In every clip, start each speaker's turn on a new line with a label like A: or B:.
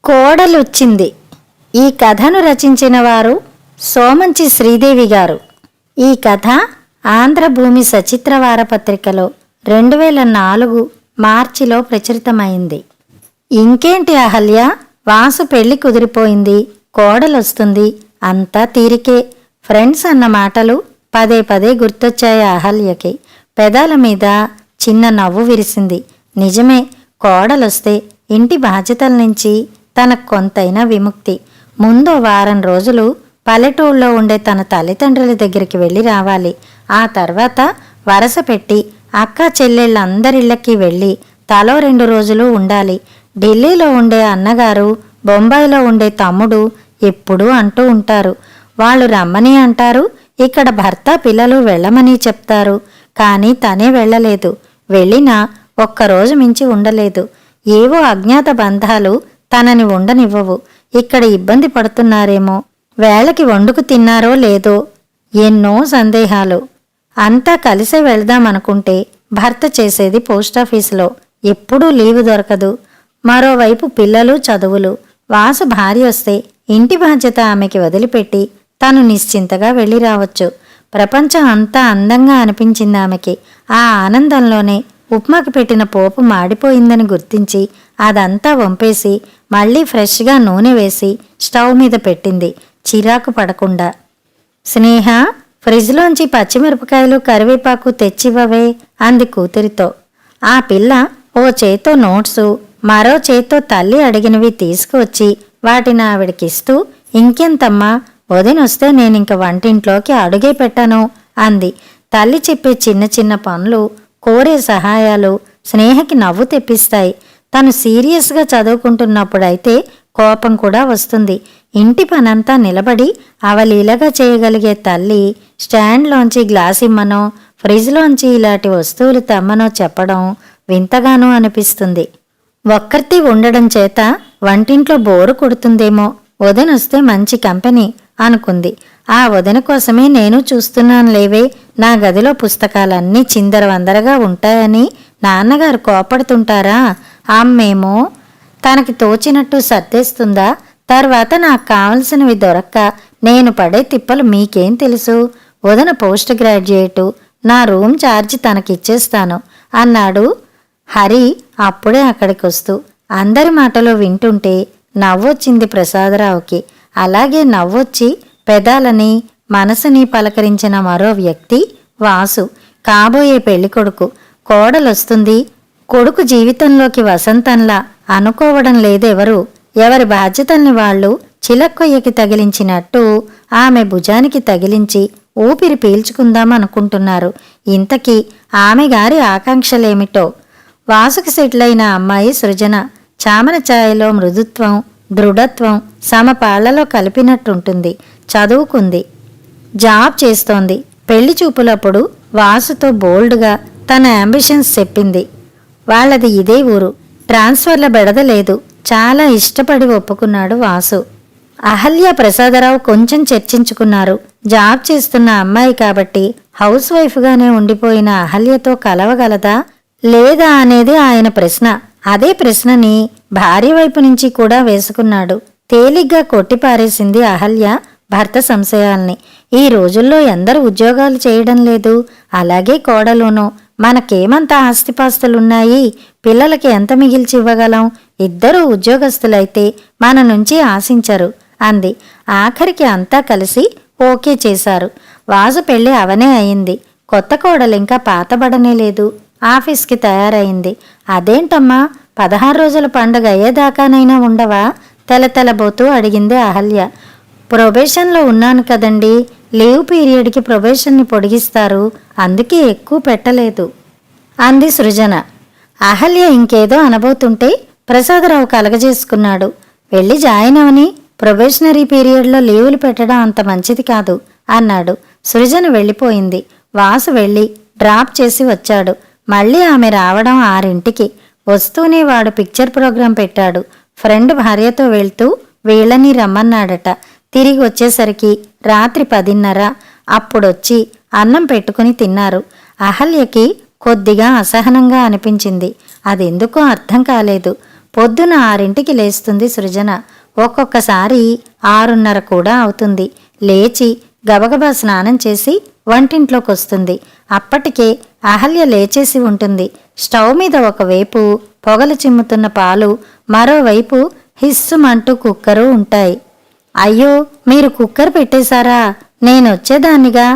A: కోడలొచ్చింది. ఈ కథను రచించిన వారు సోమంచి శ్రీదేవి గారు. ఈ కథ ఆంధ్రభూమి సచిత్ర వారపత్రికలో 2004 మార్చిలో ప్రచురితమైంది. ఇంకేంటి అహల్య, వాసు పెళ్లి కుదిరిపోయింది, కోడలొస్తుంది, అంతా తీరికే. ఫ్రెండ్స్ అన్న మాటలు పదే పదే గుర్తొచ్చాయి అహల్యకి. పెదాల మీద చిన్న నవ్వు విరిసింది. నిజమే, కోడలొస్తే ఇంటి బాధ్యతల నుంచి తనకు కొంతైనా విముక్తి. ముందో వారం రోజులు పల్లెటూళ్ళలో ఉండే తన తల్లిదండ్రుల దగ్గరికి వెళ్ళి రావాలి. ఆ తర్వాత వరస పెట్టి అక్క చెల్లెళ్ళందరిళ్ళకి వెళ్ళి తలో 2 రోజులు ఉండాలి. ఢిల్లీలో ఉండే అన్నగారు, బొంబాయిలో ఉండే తమ్ముడు ఎప్పుడూ అంటూ ఉంటారు, వాళ్ళు రమ్మని అంటారు, ఇక్కడ భర్త పిల్లలు వెళ్ళమని చెప్తారు. కానీ తనే వెళ్ళలేదు. వెళ్ళినా ఒక్కరోజు మించి ఉండలేదు. ఏవో అజ్ఞాత బంధాలు తనని ఉండనివ్వవు. ఇక్కడ ఇబ్బంది పడుతున్నారేమో, వేళకి వండుకు తిన్నారో లేదో, ఎన్నో సందేహాలు. అంతా కలిసే వెళ్దామనుకుంటే భర్త చేసేది పోస్టాఫీసులో, ఎప్పుడూ లీవు దొరకదు. మరోవైపు పిల్లలు, చదువులు. వాసు భార్య వస్తే ఇంటి బాధ్యత ఆమెకి వదిలిపెట్టి తను నిశ్చింతగా వెళ్ళి రావచ్చు. ప్రపంచం అంతా అందంగా అనిపించింది ఆమెకి. ఆ ఆనందంలోనే ఉప్మాకి పెట్టిన పోపు మాడిపోయిందని గుర్తించి అదంతా వంపేసి మళ్ళీ ఫ్రెష్గా నూనె వేసి స్టవ్ మీద పెట్టింది, చిరాకు పడకుండా. స్నేహ, ఫ్రిడ్జ్లోంచి పచ్చిమిరపకాయలు, కరివేపాకు తెచ్చివ్వవే అంది కూతురితో. ఆ పిల్ల ఓ చేత్తో నోట్సు, మరో చేత్తో తల్లి అడిగినవి తీసుకువచ్చి వాటిని ఆవిడకిస్తూ, ఇంకెంతమ్మా, వదినొస్తే నేనింక వంటింట్లోకి అడుగే పెట్టను అంది. తల్లి చెప్పే చిన్న చిన్న పనులు, కోరే సహాయాలు స్నేహకి నవ్వు తెప్పిస్తాయి. తను సీరియస్గా చదువుకుంటున్నప్పుడైతే కోపం కూడా వస్తుంది. ఇంటి పనంతా నిలబడి అవలీలగా చేయగలిగే తల్లి స్టాండ్లోంచి గ్లాస్ ఇమ్మనో, ఫ్రిడ్జ్లోంచి ఇలాంటి వస్తువులు తెమ్మనో చెప్పడం వింతగానూ అనిపిస్తుంది. ఒక్కర్తి ఉండడం చేత వంటింట్లో బోరు కొడుతుందేమో, వదినొస్తే మంచి కంపెనీ అనుకుంది. ఆ వదిన కోసమే నేను చూస్తున్నాను లేవే. నా గదిలో పుస్తకాలన్నీ చిందరవందరగా ఉంటాయని నాన్నగారు కోపడుతుంటారా? అమ్మేమో తనకి తోచినట్టు సర్దేస్తుందా. తర్వాత నాకు కావలసినవి దొరక్క నేను పడే తిప్పలు మీకేం తెలుసు? వదిన పోస్ట్ గ్రాడ్యుయేటు, నా రూమ్ ఛార్జీ తనకిచ్చేస్తాను అన్నాడు హరి అప్పుడే అక్కడికొస్తూ. అందరి మాటలు వింటుంటే నవ్వొచ్చింది ప్రసాదరావుకి. అలాగే నవ్వొచ్చి పెదాలని మనసుని పలకరించిన మరో వ్యక్తి వాసు, కాబోయే పెళ్ళికొడుకు. కోడలొస్తుంది, కొడుకు జీవితంలోకి వసంతంలా అనుకోవడం లేదెవరు. ఎవరి బాధ్యతల్ని వాళ్ళు చిలక్కొయ్యకి తగిలించినట్టు ఆమె భుజానికి తగిలించి ఊపిరి పీల్చుకుందామనుకుంటున్నారు. ఇంతకీ ఆమె గారి ఆకాంక్షలేమిటో. వాసుకి సెటిలైన అమ్మాయి సృజన. చామన ఛాయలో మృదుత్వం, దృఢత్వం సమపాళ్లలో కలిపినట్టుంటుంది. చదువుకుంది, జాబ్ చేస్తోంది. పెళ్లి చూపులప్పుడు వాసుతో బోల్డ్గా తన అంబిషన్స్ చెప్పింది. వాళ్ళది ఇదే ఊరు, ట్రాన్స్ఫర్ల బెడదలేదు. చాలా ఇష్టపడి ఒప్పుకున్నాడు వాసు. అహల్య, ప్రసాదరావు కొంచెం చర్చించుకున్నారు. జాబ్ చేస్తున్న అమ్మాయి కాబట్టి హౌస్ వైఫ్గానే ఉండిపోయిన అహల్యతో కలవగలదా లేదా అనేది ఆయన ప్రశ్న. అదే ప్రశ్నని భార్య వైపు నుంచి కూడా వేసుకున్నాడు. తేలిగ్గా కొట్టిపారేసింది అహల్య భర్త సంశయాల్ని. ఈ రోజుల్లో ఎందరు ఉద్యోగాలు చేయడం లేదు, అలాగే కోడలును. మనకేమంత ఆస్తిపాస్తులున్నాయి, పిల్లలకి ఎంత మిగిల్చి ఇవ్వగలం? ఇద్దరూ ఉద్యోగస్తులైతే మన నుంచి ఆశించరు అంది. ఆఖరికి అంతా కలిసి ఓకే చేశారు. వాసు పెళ్లి అవనే అయింది. కొత్త కోడలింకా పాతబడనే లేదు. ఆఫీస్కి తయారైంది. అదేంటమ్మా, 16 రోజుల పండుగ అయ్యేదాకానైనా ఉండవా? తెలతెలబోతూ అడిగింది అహల్య. ప్రొబేషన్లో ఉన్నాను కదండి, లీవ్ పీరియడ్కి ప్రొబేషన్ని పొడిగిస్తారు, అందుకే ఎక్కువ పెట్టలేదు అంది సృజన. అహల్య ఇంకేదో అనబోతుంటే ప్రసాదరావు కలగజేసుకున్నాడు. వెళ్ళి జాయిన్ అవని, ప్రొబేషనరీ పీరియడ్లో లీవులు పెట్టడం అంత మంచిది కాదు అన్నాడు. సృజన వెళ్ళిపోయింది. వాసు వెళ్ళి డ్రాప్ చేసి వచ్చాడు. మళ్ళీ ఆమె రావడం 6ంటికి. వస్తూనే వాడు పిక్చర్ ప్రోగ్రాం పెట్టాడు. ఫ్రెండ్ భార్యతో వెళ్తూ వీళ్ళని రమ్మన్నాడట. తిరిగి వచ్చేసరికి రాత్రి 10:30. అప్పుడొచ్చి అన్నం పెట్టుకుని తిన్నారు. అహల్యకి కొద్దిగా అసహనంగా అనిపించింది. అదెందుకో అర్థం కాలేదు. పొద్దున 6ంటికి లేస్తుంది సృజన. ఒక్కొక్కసారి 6:30 కూడా అవుతుంది. లేచి గబగబా స్నానం చేసి వంటింట్లోకొస్తుంది. అప్పటికే అహల్య లేచేసి ఉంటుంది. స్టవ్ మీద ఒకవైపు పొగలు చిమ్ముతున్న పాలు, మరోవైపు హిస్సుమంటూ కుక్కరు ఉంటాయి. అయ్యో, మీరు కుక్కర్ పెట్టేశారా? నేనొచ్చేదాన్నిగా,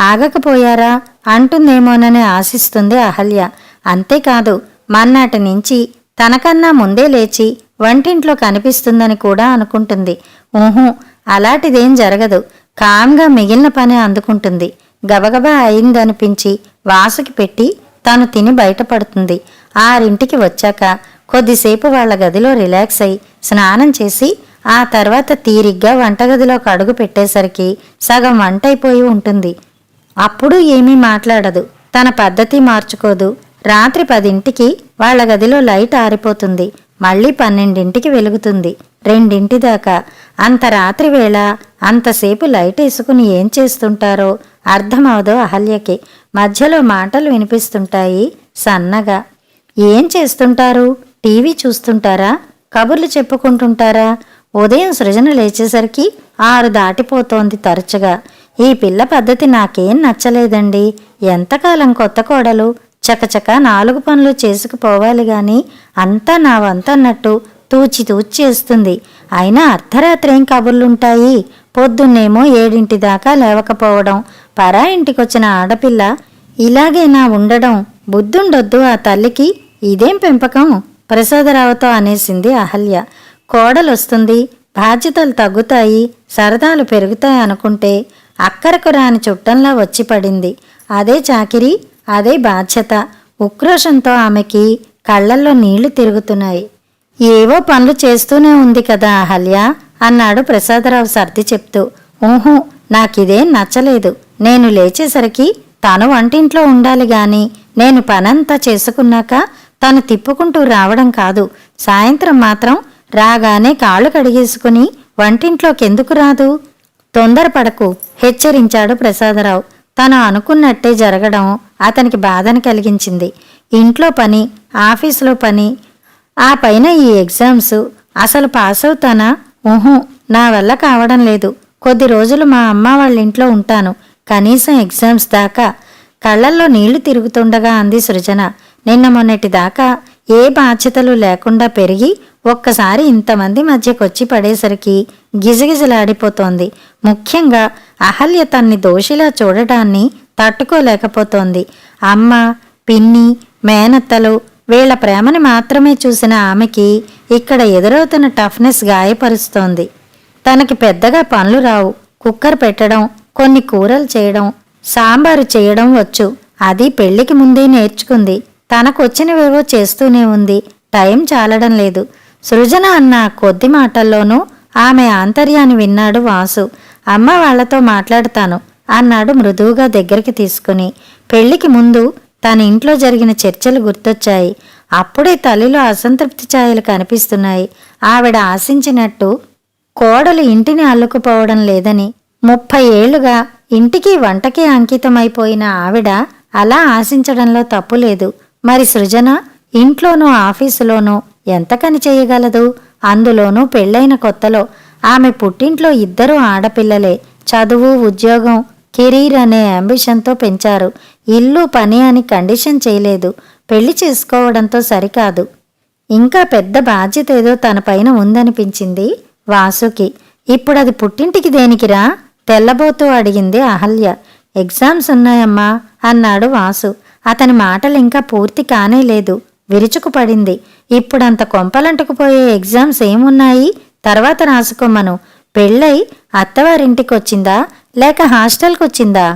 A: ఆగకపోయారా అంటుందేమోనని ఆశిస్తుంది అహల్య. అంతేకాదు, మర్నాటి నుంచి తనకన్నా ముందే లేచి వంటింట్లో కనిపిస్తుందని కూడా అనుకుంటుంది. ఊహూ, అలాంటిదేం జరగదు. కామ్గా మిగిలిన పని అందుకుంటుంది. గబగబా అయిందనిపించి వాసుకి పెట్టి తను తిని బయటపడుతుంది. 6ంటికి వచ్చాక కొద్దిసేపు వాళ్ల గదిలో రిలాక్స్ అయి స్నానం చేసి ఆ తర్వాత తీరిగ్గా వంటగదిలోకి అడుగు పెట్టేసరికి సగం వంటైపోయి ఉంటుంది. అప్పుడు ఏమీ మాట్లాడదు, తన పద్ధతి మార్చుకోదు. రాత్రి 10ంటికి వాళ్ల గదిలో లైట్ ఆరిపోతుంది. మళ్ళీ 12ంటికి వెలుగుతుంది, 2ంటి దాకా. అంత రాత్రి వేళ అంతసేపు లైట్ వేసుకుని ఏం చేస్తుంటారో అర్థమవదు అహల్యకి. మధ్యలో మాటలు వినిపిస్తుంటాయి సన్నగా. ఏం చేస్తుంటారు? టీవీ చూస్తుంటారా? కబుర్లు చెప్పుకుంటుంటారా? ఉదయం సృజన లేచేసరికి 6 దాటిపోతోంది తరచుగా. ఈ పిల్ల పద్ధతి నాకేం నచ్చలేదండి. ఎంతకాలం కొత్త కోడలు చకచక 4 పనులు చేసుకుపోవాలి గాని అంతా నా వంతన్నట్టు తూచి చేస్తుంది. అయినా అర్ధరాత్రి ఏం కబుర్లుంటాయి? పొద్దున్నేమో 7ంటి దాకా లేవకపోవడం. పరా ఇంటికొచ్చిన ఆడపిల్ల ఇలాగేనా ఉండడం? బుద్ధుండొద్దు ఆ తల్లికి. ఇదేం పెంపకం? ప్రసాదరావుతో అనేసింది అహల్య. కోడలొస్తుంది, బాధ్యతలు తగ్గుతాయి, సరదాలు పెరుగుతాయి అనుకుంటే అక్కరకు రాని చుట్టంలా వచ్చి పడింది. అదే చాకిరీ, అదే బాధ్యత. ఉక్రోషంతో ఆమెకి కళ్లల్లో నీళ్లు తిరుగుతున్నాయి. ఏవో పనులు చేస్తూనే ఉంది కదా అహల్య అన్నాడు ప్రసాదరావు సర్ది చెప్తూ. ఊహూ, నాకిదేం నచ్చలేదు. నేను లేచేసరికి తను వంటింట్లో ఉండాలి గాని నేను పనంతా చేసుకున్నాక తను తిప్పుకుంటూ రావడం కాదు. సాయంత్రం మాత్రం రాగానే కాళ్ళు కడిగేసుకుని వంటింట్లోకెందుకు రాదు? తొందరపడకు, హెచ్చరించాడు ప్రసాదరావు. తను అనుకున్నట్టే జరగడం అతనికి బాధను కలిగించింది. ఇంట్లో పని, ఆఫీసులో పని, ఆ పైన ఈ ఎగ్జామ్స్. అసలు పాస్ అవుతానా? ఊహూ, నా వల్ల కావడం లేదు. కొద్ది రోజులు మా అమ్మ వాళ్ళ ఇంట్లో ఉంటాను, కనీసం ఎగ్జామ్స్ దాకా. కళ్లల్లో నీళ్లు తిరుగుతుండగా అంది సృజన. నిన్న మొన్నటి దాకా ఏ బాధ్యతలు లేకుండా పెరిగి ఒక్కసారి ఇంతమంది మధ్యకొచ్చి పడేసరికి గిజగిజలాడిపోతోంది. ముఖ్యంగా అహల్య తన్ని దోషిలా చూడటాన్ని తట్టుకోలేకపోతోంది. అమ్మ, పిన్ని, మేనత్తలు వీళ్ల ప్రేమని మాత్రమే చూసిన ఆమెకి ఇక్కడ ఎదురవుతున్న టఫ్నెస్ గాయపరుస్తోంది. తనకి పెద్దగా పనులు రావు. కుక్కర్ పెట్టడం, కొన్ని కూరలు చేయడం, సాంబారు చేయడం వచ్చు. అది పెళ్లికి ముందే నేర్చుకుంది. తనకొచ్చినవేవో చేస్తూనే ఉంది. టైం చాలడం లేదు. సృజన అన్న కొద్ది మాటల్లోనూ ఆమె ఆంతర్యాన్ని విన్నాడు వాసు. అమ్మ వాళ్లతో మాట్లాడతాను అన్నాడు మృదువుగా దగ్గరికి తీసుకుని. పెళ్లికి ముందు తన ఇంట్లో జరిగిన చర్చలు గుర్తొచ్చాయి. అప్పుడే తల్లిలో అసంతృప్తి ఛాయలు కనిపిస్తున్నాయి. ఆవిడ ఆశించినట్టు కోడలు ఇంటిని అల్లుకుపోవడం లేదని 30 ఏళ్లుగా ఇంటికి వంటకి అంకితమైపోయిన ఆవిడ అలా ఆశించడంలో తప్పులేదు. మరి సృజన ఇంట్లోనూ ఆఫీసులోనూ ఎంతకని చేయగలదు? అందులోనూ పెళ్లైన కొత్తలో. ఆమె పుట్టింట్లో 2 ఆడపిల్లలే. చదువు, ఉద్యోగం, కెరీర్ అనే అంబిషన్తో పెంచారు. ఇల్లు, పని అని కండిషన్ చేయలేదు. పెళ్లి చేసుకోవడంతో సరికాదు, ఇంకా పెద్ద బాధ్యత ఏదో తన పైన ఉందనిపించింది వాసుకి. ఇప్పుడది పుట్టింటికి దేనికిరా? తెల్లబోతూ అడిగింది అహల్య. ఎగ్జామ్స్ ఉన్నాయమ్మా అన్నాడు వాసు. అతని మాటలు ఇంకా పూర్తి కానే లేదు. విరుచుకుపడింది. ఇప్పుడంత కొంపలంటుకుపోయే ఎగ్జామ్స్ ఏమున్నాయి? తర్వాత రాసుకోమను. పెళ్ళై అత్తవారింటికొచ్చిందా లేక హాస్టల్కొచ్చిందా?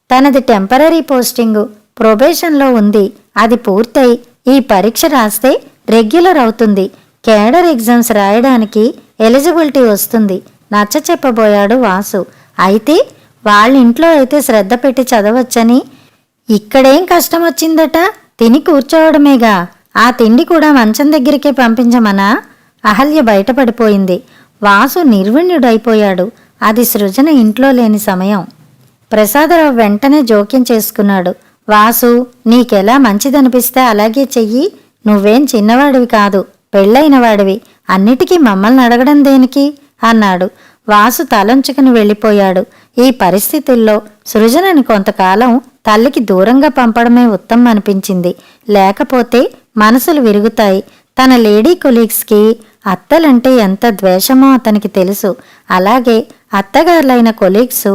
A: తనది టెంపరరీ పోస్టింగు, ప్రొబేషన్లో ఉంది. అది పూర్తయి ఈ పరీక్ష రాస్తే రెగ్యులర్ అవుతుంది. కేడర్ ఎగ్జామ్స్ రాయడానికి ఎలిజిబిలిటీ వస్తుంది నచ్చ చెప్పబోయాడు వాసు. అయితే వాళ్ళింట్లో అయితే శ్రద్ధ పెట్టి చదవచ్చని. ఇక్కడేం కష్టం వచ్చిందట? తిని కూర్చోవడమేగా. ఆ తిండి కూడా మంచం దగ్గరికే పంపించమనా? అహల్య బయటపడిపోయింది. వాసు నిర్విణ్యుడైపోయాడు. అది సృజన ఇంట్లో లేని సమయం. ప్రసాదరావు వెంటనే జోక్యం చేసుకున్నాడు. వాసు, నీకెలా మంచిదనిపిస్తే అలాగే చెయ్యి. నువ్వేం చిన్నవాడివి కాదు, పెళ్ళైన వాడివి, అన్నిటికీ మమ్మల్ని అడగడం దేనికి అన్నాడు. వాసు తలంచుకుని వెళ్ళిపోయాడు. ఈ పరిస్థితుల్లో సృజనని కొంతకాలం తల్లికి దూరంగా పంపడమే ఉత్తమం అనిపించింది. లేకపోతే మనసులు విరుగుతాయి. తన లేడీ కొలీగ్స్కి అత్తలంటే ఎంత ద్వేషమో అతనికి తెలుసు. అలాగే అత్తగారులైన కొలీగ్స్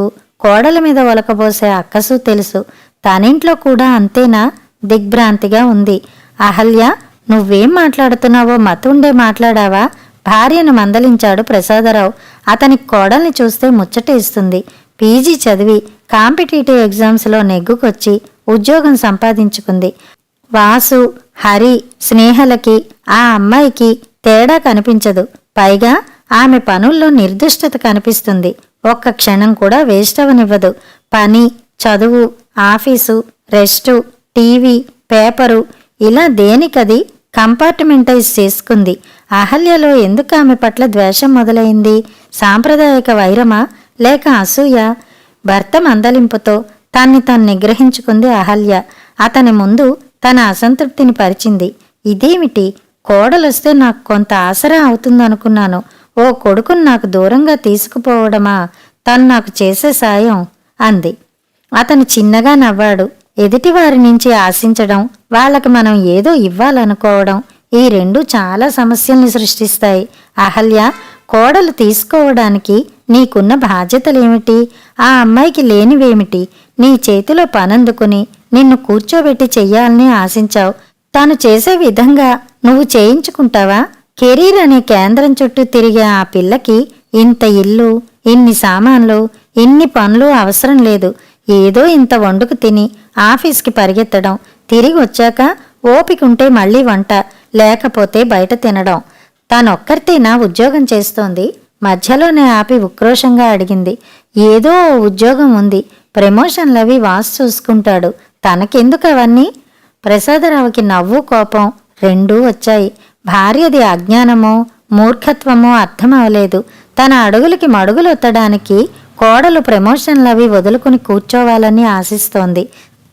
A: కోడల మీద ఒలకబోసే అక్కసు తెలుసు. తనింట్లో కూడా అంతేనా? దిగ్భ్రాంతిగా ఉంది. అహల్య, నువ్వేం మాట్లాడుతున్నావో మతుండే మాట్లాడావా? భార్యను మందలించాడు ప్రసాదరావు. అతనికి కోడల్ని చూస్తే ముచ్చటేస్తుంది. పీజీ చదివి కాంపిటేటివ్ ఎగ్జామ్స్లో నెగ్గుకొచ్చి ఉద్యోగం సంపాదించుకుంది. వాసు, హరి, స్నేహలకి ఆ అమ్మాయికి తేడా కనిపించదు. పైగా ఆమె పనుల్లో నిర్దుష్టత కనిపిస్తుంది. ఒక్క క్షణం కూడా వేస్ట్ అవనివ్వదు. పని, చదువు, ఆఫీసు, రెస్టు, టీవీ, పేపరు ఇలా దేనికది కంపార్ట్మెంటైజ్ చేసుకుంది. అహల్యలో ఎందుకు ఆమె పట్ల ద్వేషం మొదలైంది? సాంప్రదాయక వైరమా లేక అసూయ? భర్త మందలింపుతో తన్ని తాను నిగ్రహించుకుంది అహల్య. అతని ముందు తన అసంతృప్తిని పరిచింది. ఇదేమిటి, కోడలొస్తే నాకు కొంత ఆసరా అవుతుందనుకున్నాను. ఓ కొడుకును నాకు దూరంగా తీసుకుపోవడమా తను నాకు చేసే సాయం అంది. అతను చిన్నగా నవ్వాడు. ఎదుటివారి నుంచి ఆశించడం, వాళ్ళకి మనం ఏదో ఇవ్వాలనుకోవడం, ఈ రెండు చాలా సమస్యల్ని సృష్టిస్తాయి. అహల్య, కోడలు తీసుకోవడానికి నీకున్న బాధ్యతలేమిటి? ఆ అమ్మాయికి లేనివేమిటి? నీ చేతిలో పనందుకుని నిన్ను కూర్చోబెట్టి చెయ్యాలని ఆశించావు. తాను చేసే విధంగా నువ్వు చేయించుకుంటావా? కెరీర్ అనే కేంద్రం చుట్టూ తిరిగే ఆ పిల్లకి ఇంత ఇల్లు, ఇన్ని సామాన్లు, ఇన్ని పనులు అవసరం లేదు. ఏదో ఇంత వండుకు తిని ఆఫీస్కి పరిగెత్తడం, తిరిగి వచ్చాక ఓపికంటే మళ్ళీ వంట, లేకపోతే బయట తినడం. తానొక్కరితేనా ఉద్యోగం చేస్తోంది? మధ్యలోనే ఆపి ఉక్రోషంగా అడిగింది. ఏదో ఉద్యోగం ఉంది, ప్రమోషన్లవి వాసు చూసుకుంటాడు, తనకెందుకు అవన్నీ? ప్రసాదరావుకి నవ్వు, కోపం రెండూ వచ్చాయి. భార్యది అజ్ఞానమో మూర్ఖత్వమో అర్థం అవలేదు. తన అడుగులకి మడుగులొత్తడానికి కోడలు ప్రమోషన్లవి వదులుకుని కూర్చోవాలని ఆశిస్తోంది.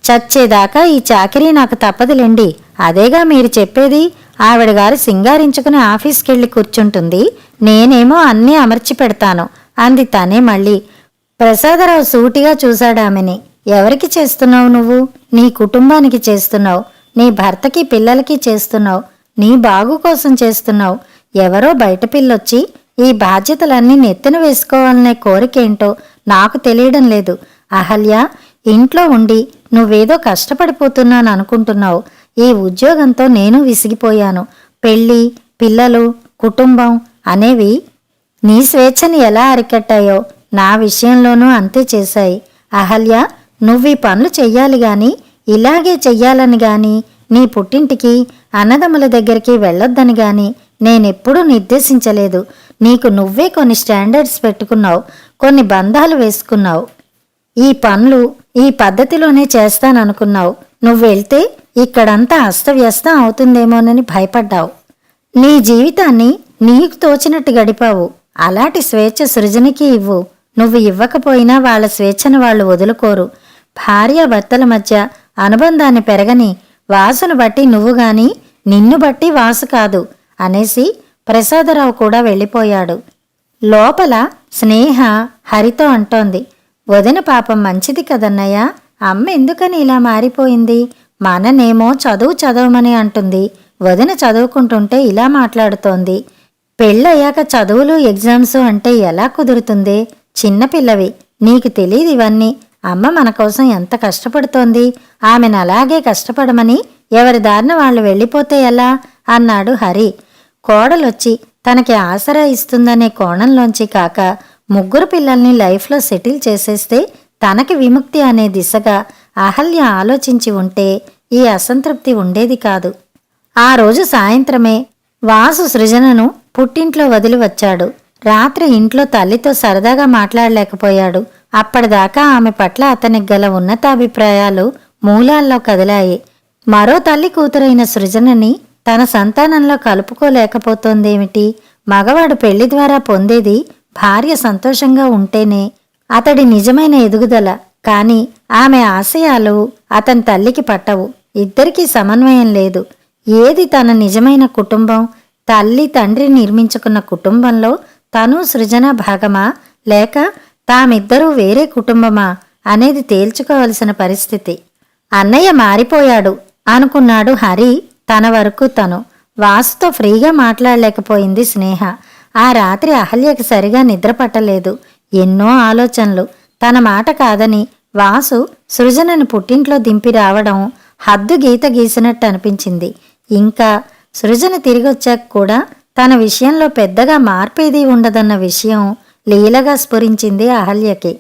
A: చచ్చేదాకా ఈ చాకిరీ నాకు తప్పదులేండి. అదేగా మీరు చెప్పేది? ఆవిడగారు సింగారించుకుని ఆఫీస్కెళ్ళి కూర్చుంటుంది, నేనేమో అన్నీ అమర్చి పెడతాను అంది తనే మళ్ళీ. ప్రసాదరావు సూటిగా చూశాడామెని. ఎవరికి చేస్తున్నావు నువ్వు? నీ కుటుంబానికి చేస్తున్నావు. నీ భర్తకి, పిల్లలకి చేస్తున్నావు. నీ బాగు కోసం చేస్తున్నావు. ఎవరో బయట పిల్లొచ్చి ఈ బాధ్యతలన్నీ నెత్తిన వేసుకోవాలనే కోరికేంటో నాకు తెలియడం లేదు. అహల్య, ఇంట్లో ఉండి నువ్వేదో కష్టపడిపోతున్నాను అనుకుంటున్నావు. ఈ ఉద్యోగంతో నేను విసిగిపోయాను. పెళ్ళి, పిల్లలు, కుటుంబం అనేవి నీ స్వేచ్ఛని ఎలా అరికట్టాయో నా విషయంలోనూ అంతే చేశాయి. అహల్య, నువ్వీ పనులు చెయ్యాలి గాని, ఇలాగే చెయ్యాలని గాని, నీ పుట్టింటికి, అన్నదమ్ముల దగ్గరికి వెళ్ళొద్దని గాని నేనెప్పుడూ నిర్దేశించలేదు. నీకు నువ్వే కొన్ని స్టాండర్డ్స్ పెట్టుకున్నావు, కొన్ని బంధాలు వేసుకున్నావు. ఈ పనులు ఈ పద్ధతిలోనే చేస్తాననుకున్నావు. నువ్వెళ్తే ఇక్కడంతా అస్తవ్యస్తం అవుతుందేమోనని భయపడ్డావు. నీ జీవితాన్ని నీకు తోచినట్టు గడిపావు. అలాంటి స్వేచ్ఛ సృజనకి ఇవ్వు. నువ్వు ఇవ్వకపోయినా వాళ్ళ స్వేచ్ఛను వాళ్ళు వదులుకోరు. భార్యాభర్తల మధ్య అనుబంధాన్ని పెరగని వాసును బట్టి నువ్వు గాని, నిన్ను బట్టి వాసు కాదు అనేసి ప్రసాదరావు కూడా వెళ్ళిపోయాడు. లోపల స్నేహ హరితో అంటోంది, వదిన పాపం మంచిది కదన్నయ్య, అమ్మ ఎందుకని ఇలా మారిపోయింది? మననేమో చదువు చదవమని అంటుంది, వదిన చదువుకుంటుంటే ఇలా మాట్లాడుతోంది. పెళ్ళయ్యాక చదువులు, ఎగ్జామ్స్ అంటే ఎలా కుదురుతుంది? చిన్నపిల్లవి, నీకు తెలీదు ఇవన్నీ. అమ్మ మన కోసం ఎంత కష్టపడుతోంది. ఆమెను అలాగే కష్టపడమని ఎవరి దారిన వాళ్ళు వెళ్ళిపోతే ఎలా అన్నాడు హరి. కోడలొచ్చి తనకి ఆసరా ఇస్తుందనే కోణంలోంచి కాక, ముగ్గురు పిల్లల్ని లైఫ్లో సెటిల్ చేసేస్తే తనకి విముక్తి అనే దిశగా అహల్య ఆలోచించి ఉంటే ఈ అసంతృప్తి ఉండేది కాదు. ఆ రోజు సాయంత్రమే వాసు సృజనను పుట్టింట్లో వదిలి వచ్చాడు. రాత్రి ఇంట్లో తల్లితో సరదాగా మాట్లాడలేకపోయాడు. అప్పటిదాకా ఆమె పట్ల అతనికి గల ఉన్నతాభిప్రాయాలు మూలాల్లో కదిలాయి. మరో తల్లి కూతురైన సృజనని తన సంతానంలో కలుపుకోలేకపోతోందేమిటి? మగవాడు పెళ్లి ద్వారా పొందేది భార్య సంతోషంగా ఉంటేనే అతడి నిజమైన ఎదుగుదల. కాని ఆమె ఆశయాలు అతని తల్లికి పట్టవు. ఇద్దరికీ సమన్వయం లేదు. ఏది తన నిజమైన కుటుంబం? తల్లి తండ్రి నిర్మించుకున్న కుటుంబంలో తను సృజన భాగమా లేక తామిద్దరూ వేరే కుటుంబమా అనేది తేల్చుకోవలసిన పరిస్థితి. అన్నయ్య మారిపోయాడు అనుకున్నాడు హరి. తన వరకు తను వాసుతో ఫ్రీగా మాట్లాడలేకపోయింది స్నేహ. ఆ రాత్రి అహల్యకి సరిగా నిద్ర పట్టలేదు. ఎన్నో ఆలోచనలు. తన మాట కాదని వాసు సృజనని పుట్టింట్లో దింపి రావడం హద్దు గీత గీసినట్టు అనిపించింది. ఇంకా సృజన తిరిగొచ్చాక కూడా తన విషయంలో పెద్దగా మార్పేదీ ఉండదన్న విషయం లీలగా స్ఫురించింది అహల్యకి.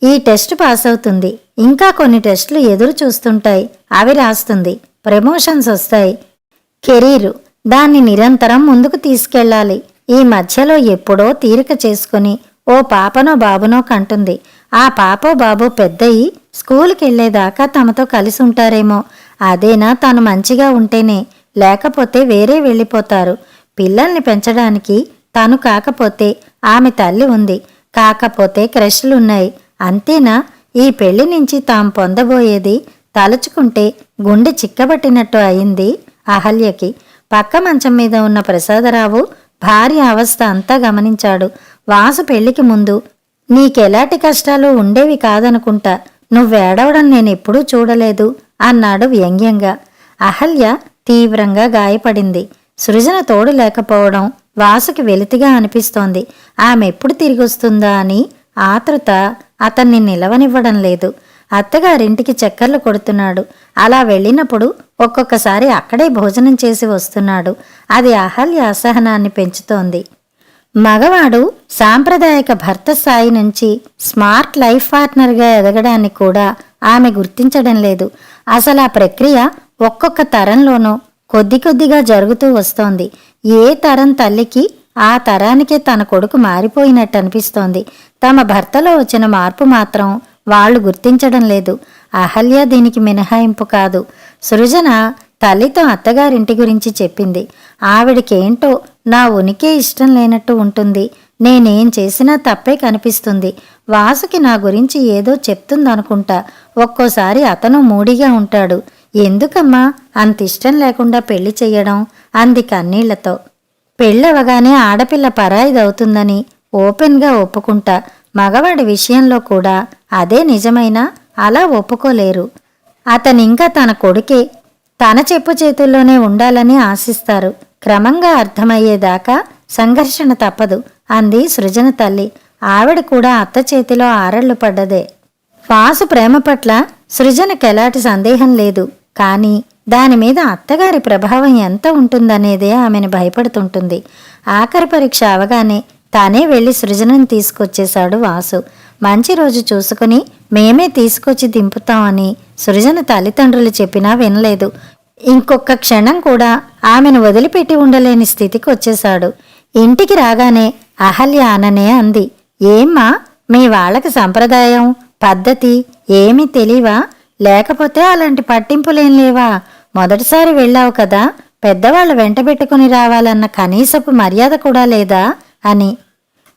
A: ఈ టెస్ట్ పాస్ అవుతుంది, ఇంకా కొన్ని టెస్టులు ఎదురు చూస్తుంటాయి, అవి రాస్తుంది, ప్రమోషన్స్ వస్తాయి, కెరీరు, దాన్ని నిరంతరం ముందుకు తీసుకెళ్ళాలి. ఈ మధ్యలో ఎప్పుడో తీరిక చేసుకుని ఓ పాపనో బాబునో కంటుంది. ఆ పాపో బాబో పెద్దయి స్కూల్కి వెళ్లేదాకా తమతో కలిసి ఉంటారేమో. అదేనా తను మంచిగా ఉంటేనే, లేకపోతే వేరే వెళ్ళిపోతారు. పిల్లల్ని పెంచడానికి తను కాకపోతే ఆమె తల్లి ఉంది, కాకపోతే క్రష్లున్నాయి. అంతేనా? ఈ పెళ్లి నుంచి తాము పొందబోయేది తలుచుకుంటే గుండె చిక్కబట్టినట్టు అయింది అహల్యకి. పక్క మంచం మీద ఉన్న ప్రసాదరావు భార్య అవస్థ అంతా గమనించాడు. వాసు పెళ్లికి ముందు నీకెలాంటి కష్టాలు ఉండేవి కాదనుకుంటా, నువ్వేడవడం నేనెప్పుడూ చూడలేదు అన్నాడు వ్యంగ్యంగా. అహల్య తీవ్రంగా గాయపడింది. సృజన తోడు లేకపోవడం వాసుకి వెలితిగా అనిపిస్తోంది. ఆమెప్పుడు తిరిగొస్తుందా అని ఆతృత అతన్ని నిలవనివ్వడం లేదు. అత్తగారింటికి చక్కర్లు కొడుతున్నాడు. అలా వెళ్ళినప్పుడు ఒక్కొక్కసారి అక్కడే భోజనం చేసి వస్తున్నాడు. అది అహల్య అసహనాన్ని పెంచుతోంది. మగవాడు సాంప్రదాయక భర్త స్థాయి నుంచి స్మార్ట్ లైఫ్ పార్ట్నర్గా ఎదగడాన్ని కూడా ఆమె గుర్తించడం లేదు. అసలు ఆ ప్రక్రియ ఒక్కొక్క తరంలోనూ కొద్ది కొద్దిగా జరుగుతూ వస్తోంది. ఏ తరం తల్లికి ఆ తరానికే తన కొడుకు మారిపోయినట్టు అనిపిస్తోంది. తమ భర్తలో వచ్చిన మార్పు మాత్రం వాళ్ళు గుర్తించడం లేదు. అహల్య దీనికి మినహాయింపు కాదు. సృజన తల్లితో అత్తగారింటి గురించి చెప్పింది. ఆవిడకేంటో నా ఉనికే ఇష్టం లేనట్టు ఉంటుంది. నేనేం చేసినా తప్పే కనిపిస్తుంది. వాసుకి నా గురించి ఏదో చెప్తుందనుకుంటా. ఒక్కోసారి అతను మూడిగా ఉంటాడు. ఎందుకమ్మా అంత ఇష్టం లేకుండా పెళ్లి చెయ్యడం అంది కన్నీళ్లతో. పెళ్ళవగానే ఆడపిల్ల పరాయిదవుతుందని ఓపెన్గా ఒప్పుకుంటా. మగవాడి విషయంలో కూడా అదే నిజమైనా అలా ఒప్పుకోలేరు. అతనింకా తన కొడుకే తన చెప్పు చేతుల్లోనే ఉండాలని ఆశిస్తారు. క్రమంగా అర్థమయ్యేదాకా సంఘర్షణ తప్పదు అంది సృజన తల్లి. ఆవిడ కూడా అత్త చేతిలో ఆరళ్లు పడ్డదే. వాసు ప్రేమ పట్ల సృజనకెలాంటి సందేహం లేదు. కానీ దానిమీద అత్తగారి ప్రభావం ఎంత ఉంటుందనేదే ఆమెను భయపడుతుంటుంది. ఆఖరి పరీక్ష అవగానే తానే వెళ్లి సృజనని తీసుకొచ్చేశాడు వాసు. మంచి రోజు చూసుకుని మేమే తీసుకొచ్చి దింపుతామని సృజన తల్లిదండ్రులు చెప్పినా వినలేదు. ఇంకొక క్షణం కూడా ఆమెను వదిలిపెట్టి ఉండలేని స్థితికి వచ్చేశాడు. ఇంటికి రాగానే అహల్య అననే అంది, ఏమ్మా మీ వాళ్ళకి సంప్రదాయం పద్ధతి ఏమీ తెలీవా? లేకపోతే అలాంటి పట్టింపులేం లేవా? మొదటిసారి వెళ్ళావు కదా, పెద్దవాళ్ళు వెంటబెట్టుకుని రావాలన్న కనీసపు మర్యాద కూడా లేదా అని.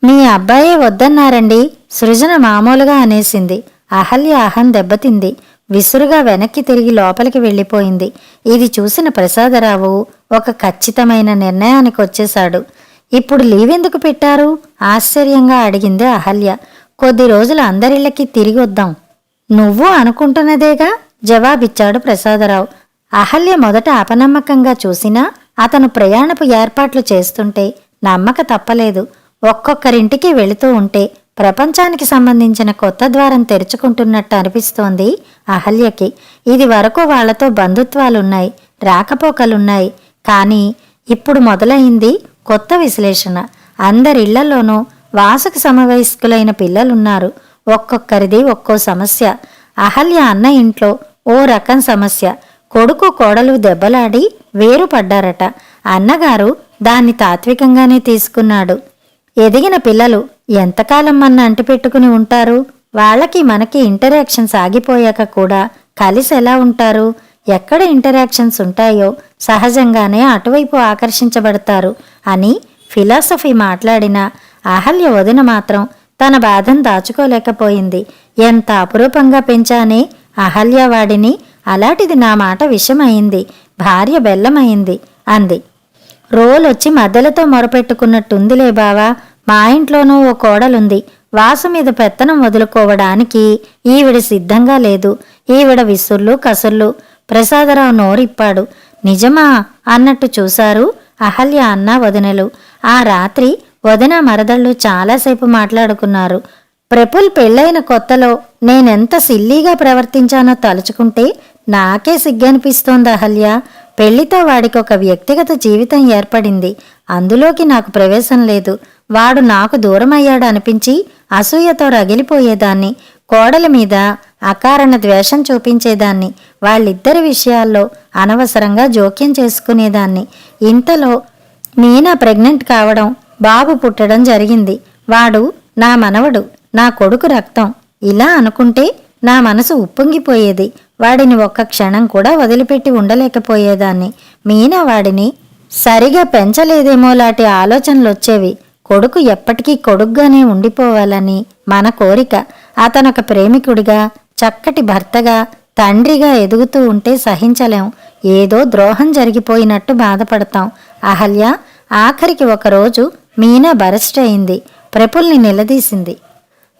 A: మీ అబ్బాయే వద్దన్నారండి సృజన మామూలుగా అనేసింది. అహల్య అహం దెబ్బతింది. విసురుగా వెనక్కి తిరిగి లోపలికి వెళ్ళిపోయింది. ఇది చూసిన ప్రసాదరావు ఒక ఖచ్చితమైన నిర్ణయానికి వచ్చేశాడు. ఇప్పుడు లీవెందుకు పెట్టారు? ఆశ్చర్యంగా అడిగింది అహల్య. కొద్ది రోజులు అందరిళ్ళకి తిరిగి వద్దాం. నువ్వు అనుకుంటున్నదేగా జవాబిచ్చాడు ప్రసాదరావు. అహల్య మొదట అపనమ్మకంగా చూసినా అతను ప్రయాణపు ఏర్పాట్లు చేస్తుంటే నమ్మక తప్పలేదు. ఒక్కొక్కరింటికి వెళుతూ ఉంటే ప్రపంచానికి సంబంధించిన కొత్త ద్వారం తెరుచుకుంటున్నట్టు అనిపిస్తోంది అహల్యకి. ఇది వరకు వాళ్లతో బంధుత్వాలున్నాయి, రాకపోకలున్నాయి. కానీ ఇప్పుడు మొదలైంది కొత్త విశ్లేషణ. అందరిళ్లలోనూ వాసుకు సమవయస్కులైన పిల్లలున్నారు. ఒక్కొక్కరిది ఒక్కో సమస్య. అహల్య అన్న ఇంట్లో ఓ రకం సమస్య. కొడుకు కోడలు దెబ్బలాడి వేరుపడ్డారట. అన్నగారు దాన్ని తాత్వికంగానే తీసుకున్నాడు. ఎదిగిన పిల్లలు ఎంతకాలం మన అంటిపెట్టుకుని ఉంటారు? వాళ్ళకి మనకి ఇంటరాక్షన్ సాగిపోయాక కూడా కలిసి ఎలా ఉంటారు? ఎక్కడ ఇంటరాక్షన్స్ ఉంటాయో సహజంగానే అటువైపు ఆకర్షించబడతారు అని ఫిలాసఫీ మాట్లాడిన అహల్య వదిన మాత్రం తన బాధను దాచుకోలేకపోయింది. ఎంత అపురూపంగా పెంచానే అహల్యవాడిని, అలాంటిది నా మాట విషమయింది, భార్య బెల్లమైంది అంది. రోలొచ్చి మధ్యలతో మొరపెట్టుకున్నట్టుందిలే బావా. మా ఇంట్లోనూ ఓ కోడలుంది. వాసు మీద పెత్తనం వదులుకోవడానికి ఈవిడ సిద్ధంగా లేదు. ఈవిడ విసుర్లు కసుర్లు. ప్రసాదరావు నోరిప్పాడు. నిజమా అన్నట్టు చూశారు అహల్య అన్న వదినలు. ఆ రాత్రి వదిన మరదళ్ళు చాలాసేపు మాట్లాడుకున్నారు. ప్రఫుల్ పెళ్ళైన కొత్తలో నేనెంత సిల్లీగా ప్రవర్తించానో తలుచుకుంటే నాకే సిగ్గనిపిస్తోంది అహల్య. పెళ్లితో వాడికి ఒక వ్యక్తిగత జీవితం ఏర్పడింది. అందులోకి నాకు ప్రవేశం లేదు. వాడు నాకు దూరమయ్యాడు అనిపించి అసూయతో రగిలిపోయేదాన్ని. కోడల మీద అకారణ ద్వేషం చూపించేదాన్ని. వాళ్ళిద్దరి విషయాల్లో అనవసరంగా జోక్యం చేసుకునేదాన్ని. ఇంతలో మీనా ప్రెగ్నెంట్ కావడం, బాబు పుట్టడం జరిగింది. వాడు నా మనవడు, నా కొడుకు రక్తం. ఇలా అనుకుంటే నా మనసు ఉప్పొంగిపోయేది. వాడిని ఒక్క క్షణం కూడా వదిలిపెట్టి ఉండలేకపోయేదాన్ని. మీనా వాడిని సరిగా పెంచలేదేమోలాంటి ఆలోచనలొచ్చేవి. కొడుకు ఎప్పటికీ కొడుగ్గానే ఉండిపోవాలని మన కోరిక. అతనొక ప్రేమికుడిగా, చక్కటి భర్తగా, తండ్రిగా ఎదుగుతూ ఉంటే సహించలేం. ఏదో ద్రోహం జరిగిపోయినట్టు బాధపడతాం. అహల్య ఆఖరికి ఒకరోజు మీనా బరెస్ట్ అయింది. ప్రఫుల్ని నిలదీసింది.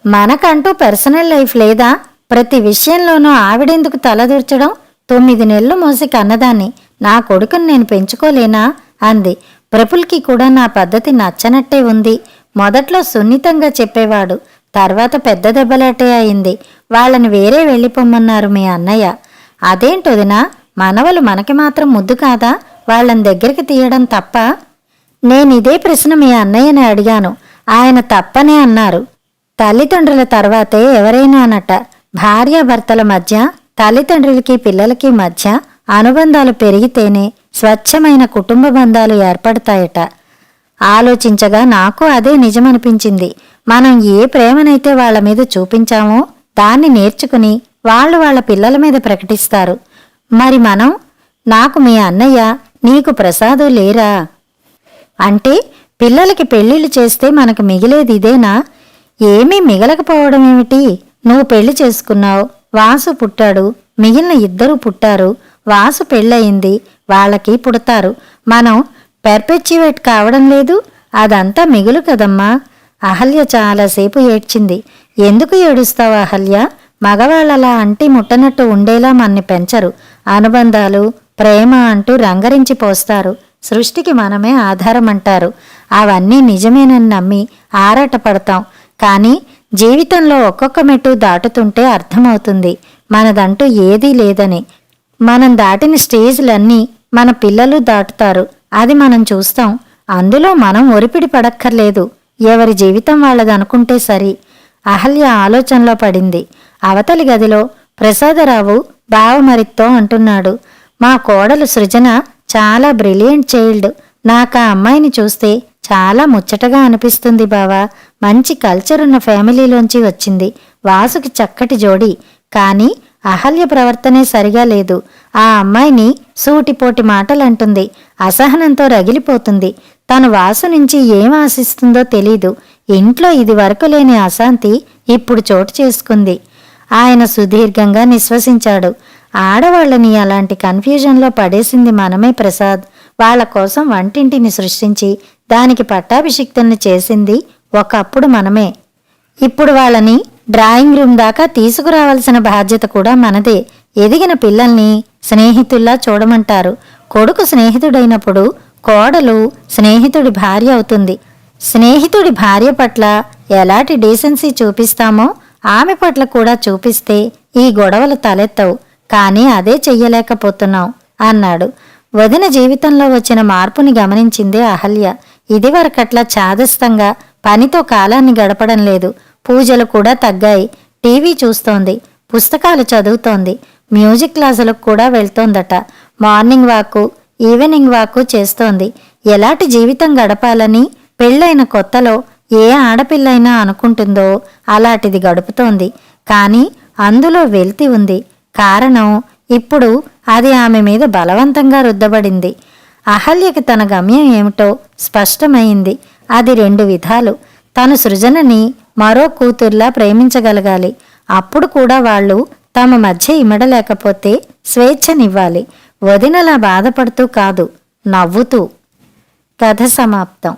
A: మనకంటూ పర్సనల్ లైఫ్ లేదా? ప్రతి విషయంలోనూ ఆవిడెందుకు తలదూర్చడం? 9 నెలలు మోసి కన్నదాన్ని. నా కొడుకుని నేను పెంచుకోలేనా అంది. ప్రఫుల్కి కూడా నా పద్ధతి నచ్చనట్టే ఉంది. మొదట్లో సున్నితంగా చెప్పేవాడు. తర్వాత పెద్ద దెబ్బలాటే అయింది. వాళ్ళని వేరే వెళ్ళిపోమ్మన్నారు మీ అన్నయ్య. అదేంటొదినా, మనవలు మనకి మాత్రం ముద్దు కాదా? వాళ్ళని దగ్గరికి తీయడం తప్ప? నేనిదే ప్రశ్న మీ అన్నయ్యని అడిగాను. ఆయన తప్పనే అన్నారు. తల్లిదండ్రుల తర్వాతే ఎవరైనానట. భార్యాభర్తల మధ్య, తల్లిదండ్రులకి పిల్లలకి మధ్య అనుబంధాలు పెరిగితేనే స్వచ్ఛమైన కుటుంబ బంధాలు ఏర్పడతాయట. ఆలోచించగా నాకు అదే నిజమనిపించింది. మనం ఏ ప్రేమనైతే వాళ్ల మీద చూపించామో దాన్ని నేర్చుకుని వాళ్ళు వాళ్ళ పిల్లల మీద ప్రకటిస్తారు. మరి మనం, నాకు మీ అన్నయ్య, నీకు ప్రసాదు లేరా అంటే పిల్లలకి పెళ్లిళ్ళు చేస్తే మనకు మిగిలేది ఇదేనా? ఏమీ మిగలకపోవడమేమిటి? నువ్వు పెళ్లి చేసుకున్నావు, వాసు పుట్టాడు, మిగిలిన 2 పుట్టారు. వాసు పెళ్ళయింది, వాళ్ళకి పుడతారు. మనం పెర్పెచ్యువేట్ కావడం లేదు. అదంతా మిగులు కదమ్మా. అహల్య చాలాసేపు ఏడ్చింది. ఎందుకు ఏడుస్తావు అహల్య? మగవాళ్ళలా అంటి ముట్టనట్టు ఉండేలా మన్ని పెంచరు. అనుబంధాలు, ప్రేమ అంటూ రంగరించి పోస్తారు. సృష్టికి మనమే ఆధారమంటారు. అవన్నీ నిజమేనని నమ్మి ఆరాటపడతాం. కానీ జీవితంలో ఒక్కొక్క మెట్టు దాటుతుంటే అర్థమవుతుంది మనదంటూ ఏదీ లేదని. మనం దాటిన స్టేజ్లన్నీ మన పిల్లలు దాటుతారు. అది మనం చూస్తాం. అందులో మనం ఒరిపిడి పడక్కర్లేదు. ఎవరి జీవితం వాళ్ళదనుకుంటే సరి. అహల్య ఆలోచనలో పడింది. అవతలి గదిలో ప్రసాదరావు బావమరితో అంటున్నాడు. మా కోడలు సృజన చాలా బ్రిలియంట్ చైల్డ్. నాకా అమ్మాయిని చూస్తే చాలా ముచ్చటగా అనిపిస్తుంది బావా. మంచి కల్చరున్న ఫ్యామిలీలోంచి వచ్చింది. వాసుకి చక్కటి జోడి. కానీ అహల్య ప్రవర్తనే సరిగా లేదు. ఆ అమ్మాయిని సూటిపోటి మాటలంటుంది. అసహనంతో రగిలిపోతుంది. తను వాసు నుంచి ఏం ఆశిస్తుందో తెలీదు. ఇంట్లో ఇది వరకు లేని అశాంతి ఇప్పుడు చోటు చేసుకుంది. ఆయన సుదీర్ఘంగా నిశ్వసించాడు. ఆడవాళ్ళని అలాంటి కన్ఫ్యూజన్లో పడేసింది మనమే ప్రసాద్. వాళ్ల కోసం వంటింటిని సృష్టించి దానికి పట్టాభిషిక్తుల్ని చేసింది ఒకప్పుడు మనమే. ఇప్పుడు వాళ్ళని డ్రాయింగ్ రూమ్ దాకా తీసుకురావాల్సిన బాధ్యత కూడా మనదే. ఎదిగిన పిల్లల్ని స్నేహితుల్లా చూడమంటారు. కొడుకు స్నేహితుడైనప్పుడు కోడలు స్నేహితుడి భార్య అవుతుంది. స్నేహితుడి భార్య పట్ల ఎలాంటి డీసెన్సీ చూపిస్తామో ఆమె పట్ల కూడా చూపిస్తే ఈ గొడవలు తలెత్తవు. కానీ అదే చెయ్యలేకపోతున్నాం అన్నాడు. వదిన జీవితంలో వచ్చిన మార్పుని గమనించింది అహల్య. ఇదివరకట్లా చాదస్తంగా పనితో కాలాన్ని గడపడం లేదు. పూజలు కూడా తగ్గాయి. టీవీ చూస్తోంది, పుస్తకాలు చదువుతోంది, మ్యూజిక్ క్లాసులకు కూడా వెళ్తోందట. మార్నింగ్ వాకు, ఈవినింగ్ వాకు చేస్తోంది. ఎలాంటి జీవితం గడపాలని పెళ్ళైన కొత్తలో ఏ ఆడపిల్లైనా అనుకుంటుందో అలాంటిది గడుపుతోంది. కానీ అందులో వెల్తి ఉంది. కారణం ఇప్పుడు అది ఆమె మీద బలవంతంగా రుద్దబడింది. అహల్యకి తన గమ్యం ఏమిటో స్పష్టమైంది. అది 2 విధాలు. తను సృజనని మరో కూతుర్లా ప్రేమించగలగాలి. అప్పుడు కూడా వాళ్ళు తమ మధ్య ఇమడలేకపోతే స్వేచ్ఛనివ్వాలి. వదినలా బాధపడుతూ కాదు, నవ్వుతూ. కథ సమాప్తం.